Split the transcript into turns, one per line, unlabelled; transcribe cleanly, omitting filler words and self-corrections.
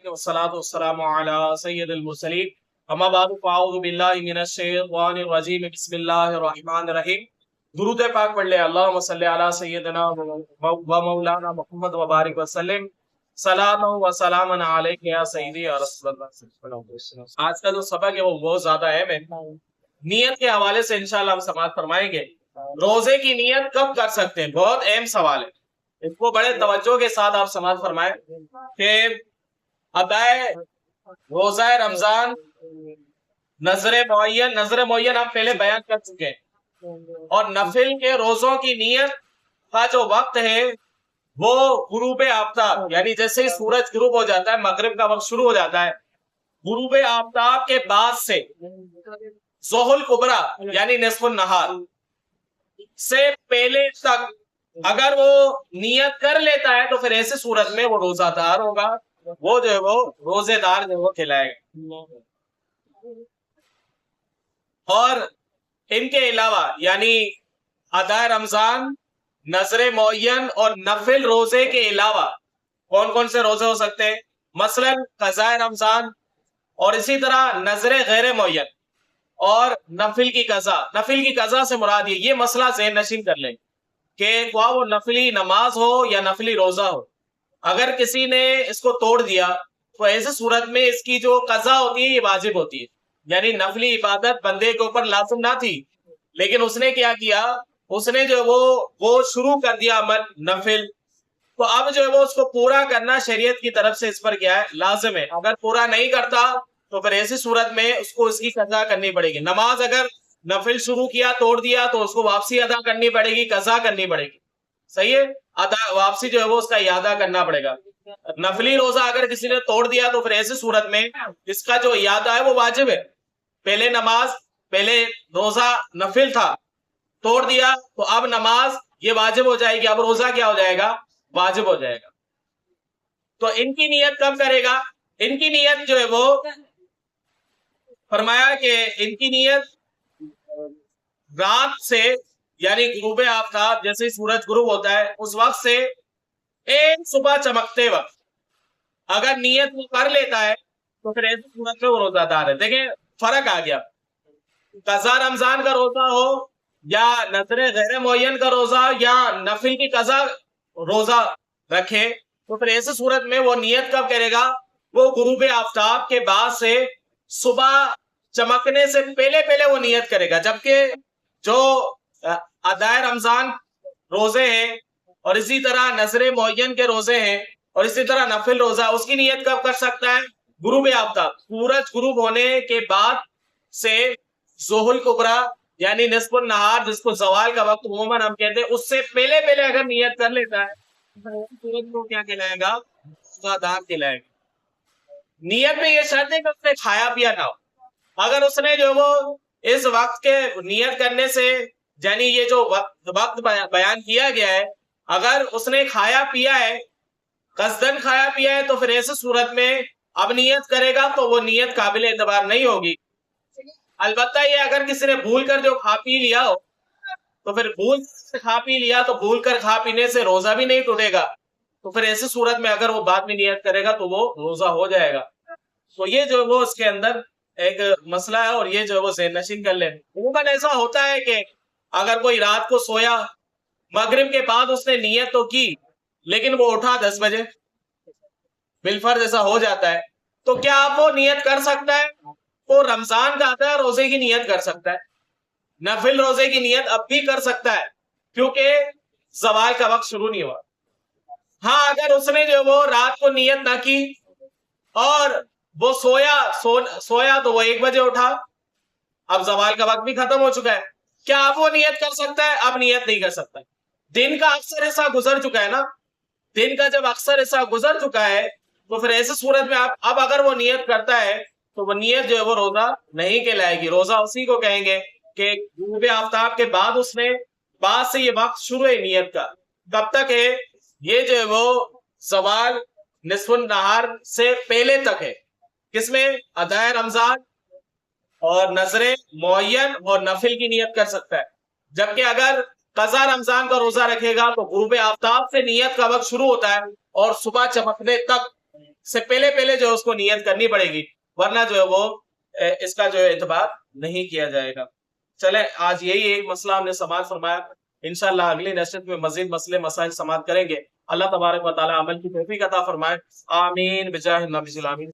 والصلاة والسلام على سید المرسلین اما بعد فاعوذ باللہ من الشیطان الرجیم بسم اللہ الرحمن الرحیم. درود پاک پڑھ لے. اللہم صلی علی سیدنا و مولانا محمد و بارک وسلم. سلام و سلام علیک یا سیدی یا رسول اللہ. آج کا جو سبق ہے وہ بہت زیادہ اہم ہے. نیت کے حوالے سے انشاءاللہ ہم سماعت فرمائیں گے. روزے کی نیت کب کر سکتے ہیں؟ بہت اہم سوال ہے. اس کو بڑے توجہ کے ساتھ آپ سماعت فرمائیں کہ ادائے روزہ رمضان نظر معین آپ پہلے بیان کر چکے ہیں، اور نفل کے روزوں کی نیت کا جو وقت ہے وہ غروب آفتاب، یعنی جیسے ہی سورج غروب ہو جاتا ہے، مغرب کا وقت شروع ہو جاتا ہے، غروب آفتاب کے بعد سے ظہر کبریٰ یعنی نصف النہار سے پہلے تک اگر وہ نیت کر لیتا ہے تو پھر ایسے صورت میں وہ روزہ دار ہوگا، وہ جو ہے وہ روزے دار جو وہ کھلائے گا. اور ان کے علاوہ یعنی ادائے رمضان، نظر معین اور نفل روزے کے علاوہ کون کون سے روزے ہو سکتے ہیں؟ مثلا قضاء رمضان، اور اسی طرح نظر غیر معین اور نفل کی قضا. نفل کی قضا سے مراد یہ مسئلہ ذہن نشین کر لیں کہ خواہ وہ نفلی نماز ہو یا نفلی روزہ ہو، اگر کسی نے اس کو توڑ دیا تو ایسے صورت میں اس کی جو قضا ہوتی ہے یہ واجب ہوتی ہے. یعنی نفلی عبادت بندے کے اوپر لازم نہ تھی، لیکن اس نے کیا کیا، اس نے جو وہ شروع کر دیا عمل نفل، تو اب جو ہے وہ اس کو پورا کرنا شریعت کی طرف سے اس پر کیا ہے، لازم ہے. اگر پورا نہیں کرتا تو پھر ایسی صورت میں اس کو اس کی قضا کرنی پڑے گی. نماز اگر نفل شروع کیا توڑ دیا تو اس کو واپسی ادا کرنی پڑے گی، قضا کرنی پڑے گی. صحیح ہے، واپسی جو ہے وہ اس کا اعادہ کرنا پڑے گا. نفلی روزہ اگر کسی نے توڑ دیا تو پھر ایسی صورت میں اس کا جو اعادہ ہے وہ واجب ہے. پہلے نماز، پہلے روزہ نفل تھا، توڑ دیا تو اب نماز یہ واجب ہو جائے گی، اب روزہ کیا ہو جائے گا، واجب ہو جائے گا. تو ان کی نیت کب کرے گا؟ ان کی نیت جو ہے وہ فرمایا کہ ان کی نیت رات سے یعنی غروب آفتاب جیسے ہی سورج غروب ہوتا ہے اس وقت سے ایک صبح چمکتے وقت اگر نیت وہ کر لیتا ہے تو پھر ایسی صورت میں وہ روزہ دار ہے. دیکھیں فرق آ گیا، قضا رمضان کا روزہ ہو یا نظر غیر معین کا روزہ یا نفل کی قضا روزہ رکھے تو پھر ایسی صورت میں وہ نیت کب کرے گا، وہ غروب آفتاب کے بعد سے صبح چمکنے سے پہلے وہ نیت کرے گا. جبکہ جو ادائے رمضان روزے ہیں اور اسی طرح نظر معین کے روزے ہیں اور اسی طرح نفل روزہ، اس کی نیت کب کر سکتا ہے، غروب آفتاب، سورج غروب ہونے کے بعد سے ظہر کبریٰ یعنی نصف النہار جس کو زوال کا وقت عموماً ہم کہتے ہیں، اس سے پہلے اگر نیت کر لیتا ہے سورج کو کیا کہلائے گا، روزہ دار کہلائے گا. نیت میں یہ شرط ہے کہ اس نے کھایا پیا نہ ہو. اگر اس نے جو وہ اس وقت کے نیت کرنے سے یعنی یہ جو وقت بیان کیا گیا ہے، اگر اس نے کھایا پیا ہے، قصدن کھایا پیا ہے، تو پھر ایسے صورت میں اب نیت کرے گا تو وہ نیت قابل اعتبار نہیں ہوگی. البتہ یہ اگر کسی نے بھول کر جو کھا پی لیا ہو تو پھر بھول سے کھا پی لیا تو بھول کر کھا پینے سے روزہ بھی نہیں ٹوٹے گا، تو پھر ایسی صورت میں اگر وہ بعد میں نیت کرے گا تو وہ روزہ ہو جائے گا. تو یہ جو وہ اس کے اندر ایک مسئلہ ہے اور یہ جو وہ ذہن نشین کر لیں. عموماً ایسا ہوتا ہے کہ اگر کوئی رات کو سویا، مغرب کے بعد اس نے نیت تو کی لیکن وہ اٹھا 10 بجے، بالفرض ایسا ہو جاتا ہے، تو کیا آپ وہ نیت کر سکتا ہے؟ وہ رمضان کا آتا ہے، روزے کی نیت کر سکتا ہے، نفل روزے کی نیت اب بھی کر سکتا ہے کیونکہ زوال کا وقت شروع نہیں ہوا. ہاں اگر اس نے جو وہ رات کو نیت نہ کی اور وہ سویا تو وہ 1 بجے اٹھا، اب زوال کا وقت بھی ختم ہو چکا ہے، کیا اب وہ نیت کر سکتا ہے؟ اب نیت نہیں کر سکتا. دن کا اکثر حصہ گزر چکا ہے نا، دن کا جب اکثر حصہ گزر چکا ہے تو پھر ایسی صورت میں اب اگر وہ نیت کرتا ہے تو وہ نیت جو ہے وہ روزہ نہیں کہلائے گی. روزہ اسی کو کہیں گے کہ غروب آفتاب کے بعد اس نے بعد سے یہ وقت شروع ہے نیت کا، کب تک ہے، یہ جو ہے وہ زوال نصف النہار سے پہلے تک ہے. کس میں؟ ادائے رمضان اور نظر معین اور نفل کی نیت کر سکتا ہے. جبکہ اگر قضا رمضان کا روزہ رکھے گا تو غروب آفتاب سے نیت کا وقت شروع ہوتا ہے اور صبح چمکنے تک سے پہلے پہلے جو ہے اس کو نیت کرنی پڑے گی، ورنہ جو ہے وہ اس کا جو ہے اعتبار نہیں کیا جائے گا۔ چلیں آج یہی ایک مسئلہ ہم نے سماعت فرمایا، انشاءاللہ اگلی نشست میں مزید مسئلے مسائل سماعت کریں گے۔ اللہ تبارک و تعالی عمل کی توفیق عطا فرمائے، آمین بجاہ النبی صلی اللہ علیہ وسلم۔